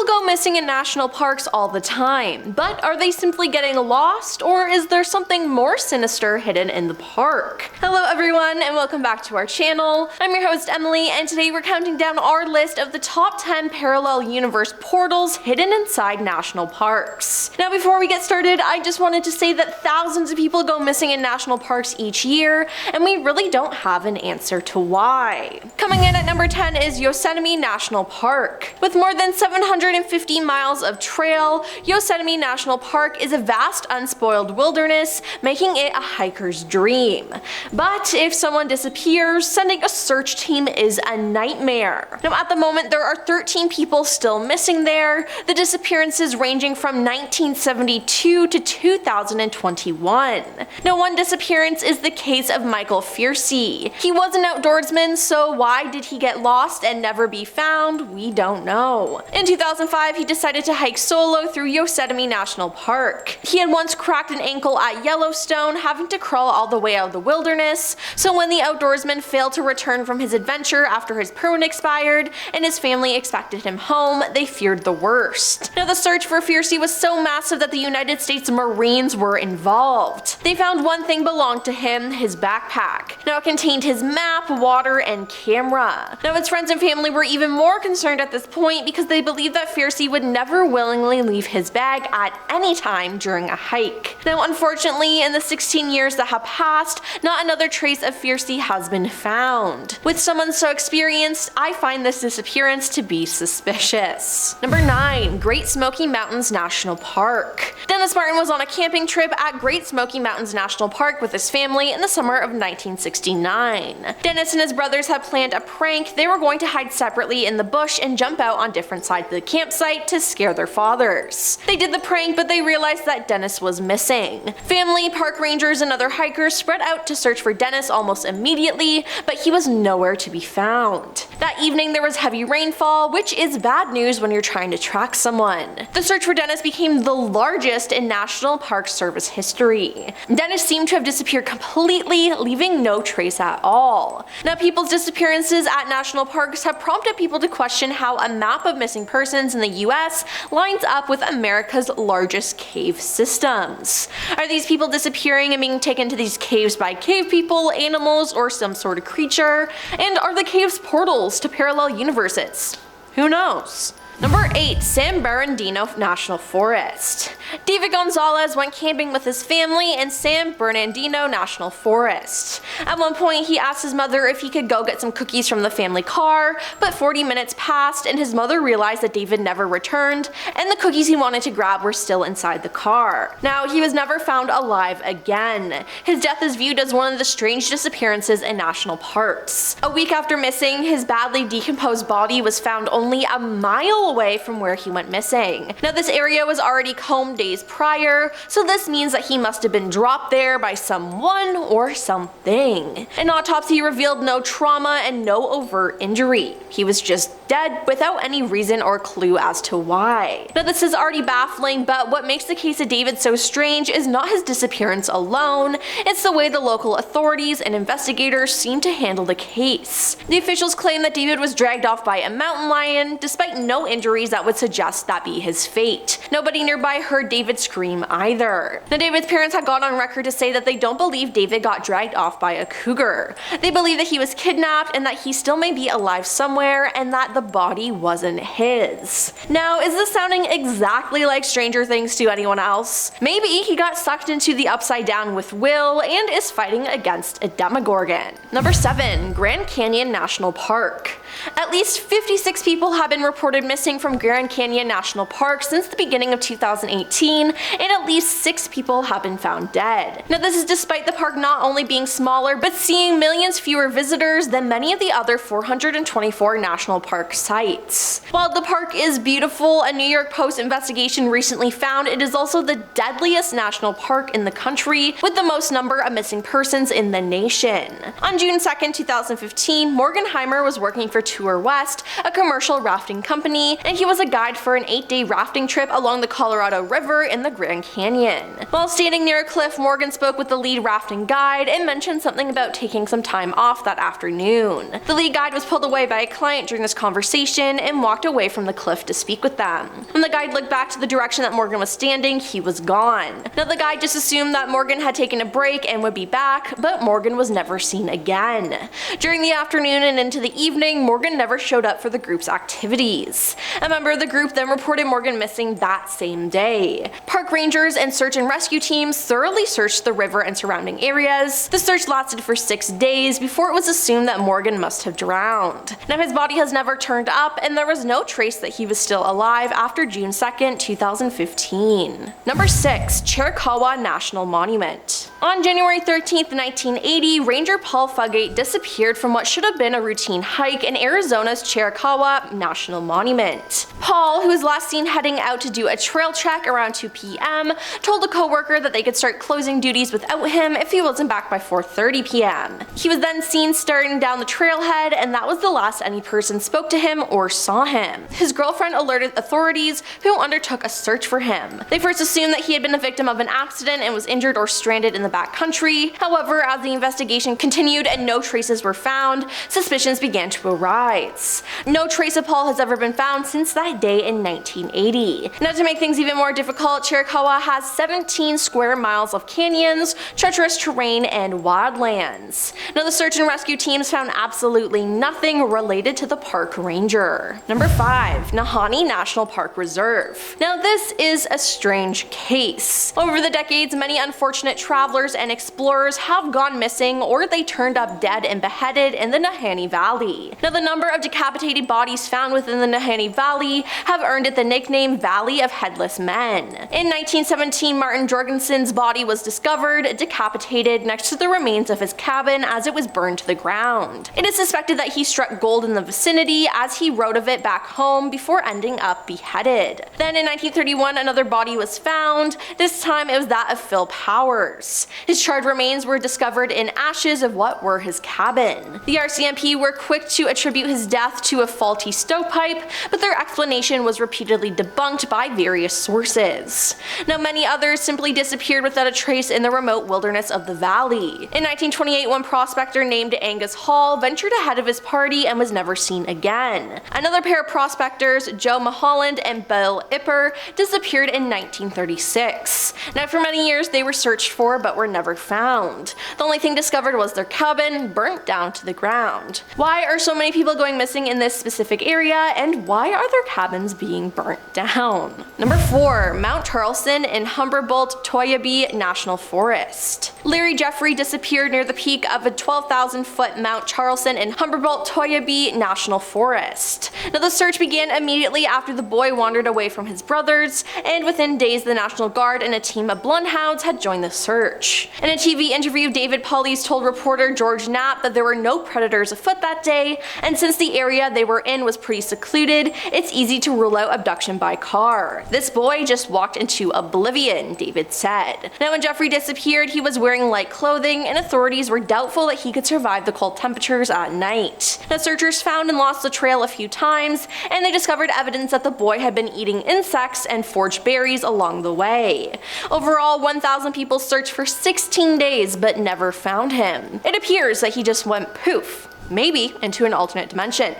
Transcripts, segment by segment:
go missing in national parks all the time, but are they simply getting lost, or is there something more sinister hidden in the park? Hello everyone, and welcome back to our channel. I'm your host Emily, and today we're counting down our list of the top 10 parallel universe portals hidden inside national parks. Now before we get started, I just wanted to say that thousands of people go missing in national parks each year, and we really don't have an answer to why. Coming in at number 10 is Yosemite National Park. With more than 750 miles of trail, Yosemite National Park is a vast unspoiled wilderness, making it a hiker's dream. But if someone disappears, sending a search team is a nightmare. Now at the moment there are 13 people still missing there, the disappearances ranging from 1972 to 2021. Now one disappearance is the case of Michael Fiercy. He was an outdoorsman, so why did he get lost and never be found? We don't know. In 2005, he decided to hike solo through Yosemite National Park. He had once cracked an ankle at Yellowstone, having to crawl all the way out of the wilderness, so when the outdoorsman failed to return from his adventure after his permit expired and his family expected him home, they feared the worst. Now the search for Fiercy was so massive that the United States Marines were involved. They found one thing belonged to him, his backpack. Now it contained his map, water, and camera. Now his friends and family were even more concerned at this point because they believed that Fiercy would never willingly leave his bag at any time during a hike. Now unfortunately, in the 16 years that have passed, not another trace of Fiercy has been found. With someone so experienced, I find this disappearance to be suspicious. Number 9. Great Smoky Mountains National Park. Dennis Martin was on a camping trip at Great Smoky Mountains National Park with his family in the summer of 1969. Dennis and his brothers had planned a prank. They were going to hide separately in the bush and jump out on different sides of the campsite to scare their fathers. They did the prank, but they realized that Dennis was missing. Family, park rangers, and other hikers spread out to search for Dennis almost immediately, but he was nowhere to be found. That evening there was heavy rainfall, which is bad news when you're trying to track someone. The search for Dennis became the largest in National Park Service history. Dennis seemed to have disappeared completely, leaving no trace at all. Now people's disappearances at national parks have prompted people to question how a map of missing persons in the US lines up with America's largest cave systems. Are these people disappearing and being taken to these caves by cave people, animals, or some sort of creature? And are the caves portals to parallel universes? Who knows? Number 8. San Bernardino National Forest. David Gonzalez went camping with his family in San Bernardino National Forest. At one point, he asked his mother if he could go get some cookies from the family car, but 40 minutes passed and his mother realized that David never returned, and the cookies he wanted to grab were still inside the car. Now, he was never found alive again. His death is viewed as one of the strange disappearances in national parks. A week after missing, his badly decomposed body was found only a mile away from where he went missing. Now this area was already combed days prior, so this means that he must have been dropped there by someone or something. An autopsy revealed no trauma and no overt injury. He was just dead without any reason or clue as to why. Now this is already baffling, but what makes the case of David so strange is not his disappearance alone, it's the way the local authorities and investigators seem to handle the case. The officials claim that David was dragged off by a mountain lion, despite no injuries that would suggest that be his fate. Nobody nearby heard David scream either. Now David's parents had gone on record to say that they don't believe David got dragged off by a cougar. They believe that he was kidnapped and that he still may be alive somewhere and that the body wasn't his. Now, is this sounding exactly like Stranger Things to anyone else? Maybe he got sucked into the Upside Down with Will and is fighting against a Demogorgon. Number 7. Grand Canyon National Park. At least 56 people have been reported missing from Grand Canyon National Park since the beginning of 2018, and at least 6 people have been found dead. Now this is despite the park not only being smaller, but seeing millions fewer visitors than many of the other 424 national park sites. While the park is beautiful, a New York Post investigation recently found it is also the deadliest national park in the country, with the most number of missing persons in the nation. On June 2nd, 2015, Morgan Heimer was working for Tour West, a commercial rafting company, and he was a guide for an 8-day rafting trip along the Colorado River in the Grand Canyon. While standing near a cliff, Morgan spoke with the lead rafting guide and mentioned something about taking some time off that afternoon. The lead guide was pulled away by a client during this conversation and walked away from the cliff to speak with them. When the guide looked back to the direction that Morgan was standing, he was gone. Now the guide just assumed that Morgan had taken a break and would be back, but Morgan was never seen again. During the afternoon and into the evening, Morgan never showed up for the group's activities. A member of the group then reported Morgan missing that same day. Park rangers and search and rescue teams thoroughly searched the river and surrounding areas. The search lasted for 6 days before it was assumed that Morgan must have drowned. Now his body has never turned up, and there was no trace that he was still alive after June 2nd, 2015. Number 6. Chiricahua National Monument. On January 13th, 1980, Ranger Paul Fugate disappeared from what should have been a routine hike in Arizona's Chiricahua National Monument. Paul, who was last seen heading out to do a trail check around 2 p.m., told a coworker that they could start closing duties without him if he wasn't back by 4:30 p.m. He was then seen starting down the trailhead, and that was the last any person spoke to him or saw him. His girlfriend alerted authorities, who undertook a search for him. They first assumed that he had been a victim of an accident and was injured or stranded in the backcountry. However, as the investigation continued and no traces were found, suspicions began to arise. No trace of Paul has ever been found since that day in 1980. Now, to make things even more difficult, Chiricahua has 17 square miles of canyons, treacherous terrain, and wildlands. Now, the search and rescue teams found absolutely nothing related to the park ranger. Number 5. Nahanni National Park Reserve. Now, this is a strange case. Over the decades, many unfortunate travelers and explorers have gone missing, or they turned up dead and beheaded in the Nahanni Valley. Now, the number of decapitated bodies found within the Nahanni Valley have earned it the nickname Valley of Headless Men. In 1917, Martin Jorgensen's body was discovered decapitated next to the remains of his cabin as it was burned to the ground. It is suspected that he struck gold in the vicinity as he wrote of it back home before ending up beheaded. Then in 1931, another body was found. This time it was that of Phil Powers. His charred remains were discovered in ashes of what were his cabin. The RCMP were quick to attribute his death to a faulty stovepipe, but their explanation was repeatedly debunked by various sources. Now, many others simply disappeared without a trace in the remote wilderness of the valley. In 1928, one prospector named Angus Hall ventured ahead of his party and was never seen again. Another pair of prospectors, Joe Mulholland and Bill Ipper, disappeared in 1936. Now, for many years they were searched for but were never found. The only thing discovered was their cabin, burnt down to the ground. Why are so many people going missing in this specific area, and why are their cabins being burnt down? Number 4. Mount Charleston in Humboldt, Toiyabe National Forest. Larry Jeffrey disappeared near the peak of a 12,000-foot Mount Charleston in Humboldt, Toiyabe National Forest. Now, the search began immediately after the boy wandered away from his brothers, and within days the National Guard and a team of bloodhounds had joined the search. In a TV interview, David Paulies told reporter George Knapp that there were no predators afoot that day, and since the area they were in was pretty secluded, it's easy to rule out abduction by car. This boy just walked into oblivion, David said. Now, when Jeffrey disappeared, he was wearing light clothing, and authorities were doubtful that he could survive the cold temperatures at night. Now, searchers found and lost the trail a few times, and they discovered evidence that the boy had been eating insects and forged berries along the way. Overall, 1,000 people searched for 16 days but never found him. It appears that he just went poof, maybe into an alternate dimension.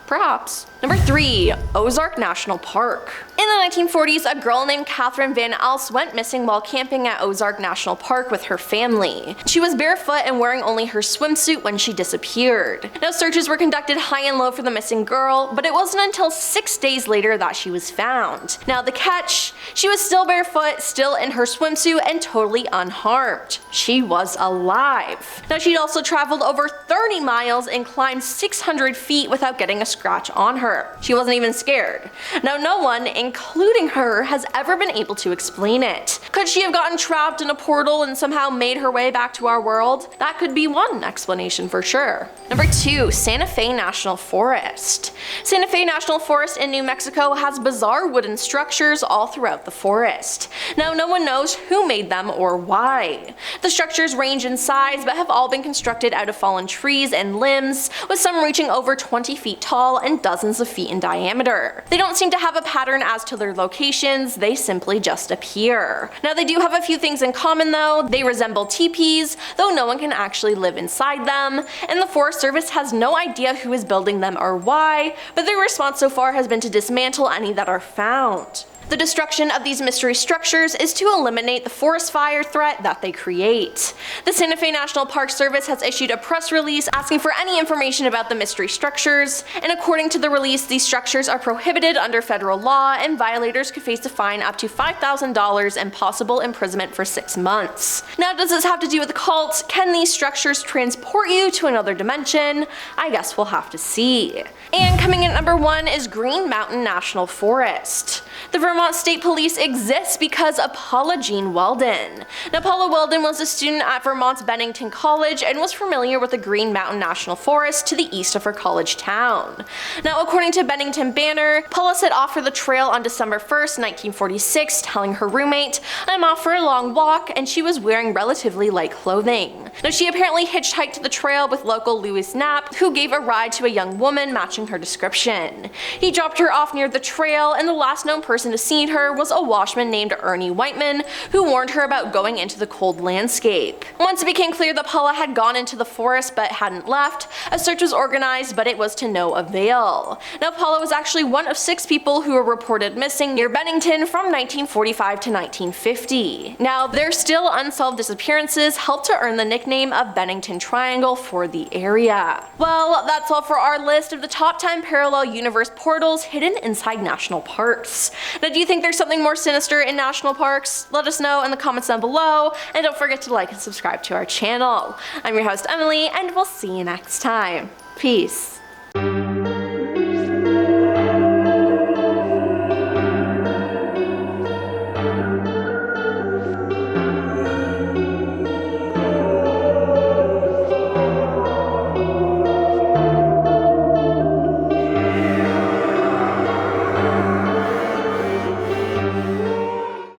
Perhaps. Number 3. Ozark National Park. In the 1940s, a girl named Catherine Van Alst went missing while camping at Ozark National Park with her family. She was barefoot and wearing only her swimsuit when she disappeared. Now, searches were conducted high and low for the missing girl, but it wasn't until 6 days later that she was found. Now, the catch: she was still barefoot, still in her swimsuit, and totally unharmed. She was alive. Now, she'd also traveled over 30 miles and climbed 600 feet without getting a scratch on her. her. She wasn't even scared. Now, no one, including her, has ever been able to explain it. Could she have gotten trapped in a portal and somehow made her way back to our world? That could be one explanation for sure. Number 2, Santa Fe National Forest. Santa Fe National Forest in New Mexico has bizarre wooden structures all throughout the forest. Now, no one knows who made them or why. The structures range in size but have all been constructed out of fallen trees and limbs, with some reaching over 20 feet tall and dozens of feet in diameter. They don't seem to have a pattern as to their locations, they simply just appear. Now, they do have a few things in common though. They resemble teepees, though no one can actually live inside them, and the Forest Service has no idea who is building them or why, but their response so far has been to dismantle any that are found. The destruction of these mystery structures is to eliminate the forest fire threat that they create. The Santa Fe National Park Service has issued a press release asking for any information about the mystery structures, and according to the release, these structures are prohibited under federal law and violators could face a fine up to $5,000 and possible imprisonment for 6 months. Now, does this have to do with the cult? Can these structures transport you to another dimension? I guess we'll have to see. And coming in at number 1 is Green Mountain National Forest. The Vermont State Police exists because of Paula Jean Weldon. Now, Paula Weldon was a student at Vermont's Bennington College and was familiar with the Green Mountain National Forest to the east of her college town. Now, according to Bennington Banner, Paula set off for the trail on December 1st, 1946, telling her roommate, "I'm off for a long walk," and she was wearing relatively light clothing. Now, she apparently hitchhiked to the trail with local Louis Knapp, who gave a ride to a young woman matching her description. He dropped her off near the trail, and the last known person to see her was a washman named Ernie Whiteman, who warned her about going into the cold landscape. Once it became clear that Paula had gone into the forest but hadn't left, a search was organized, but it was to no avail. Now, Paula was actually one of 6 people who were reported missing near Bennington from 1945 to 1950. Now, their still unsolved disappearances helped to earn the nickname of Bennington Triangle for the area. Well, that's all for our list of the top 10 parallel universe portals hidden inside national parks. Now, do you think there's something more sinister in national parks? Let us know in the comments down below, and don't forget to like and subscribe to our channel. I'm your host Emily, and we'll see you next time. Peace.